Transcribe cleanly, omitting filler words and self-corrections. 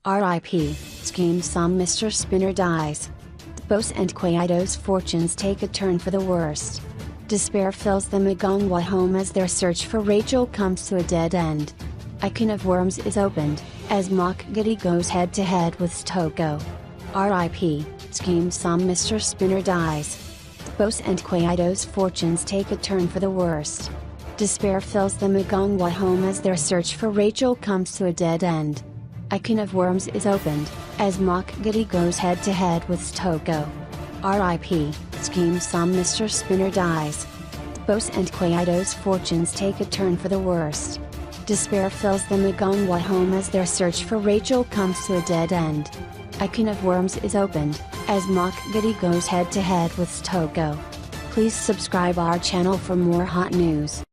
R.I.P. Skeem Saam Mr Spinner dies. Tbose and Kwaito's fortunes take a turn for the worst. Despair fills the Magongwa home as their search for Rachel comes to a dead end. A can of worms is opened, as Mokgadi goes head to head with Sthoko. R.I.P. Skeem Saam Mr Spinner dies. Tbose and Kwaito's fortunes take a turn for the worst. Despair fills the Magongwa home as their search for Rachel comes to a dead end. A can of worms is opened, as Mokgadi goes head to head with Sthoko. R.I.P. Skeem Saam Mr Spinner dies. Tbose and Kwaito's fortunes take a turn for the worst. Despair fills the Magongwa home as their search for Rachel comes to a dead end. A can of worms is opened, as Mokgadi goes head to head with Sthoko. Please subscribe our channel for more hot news.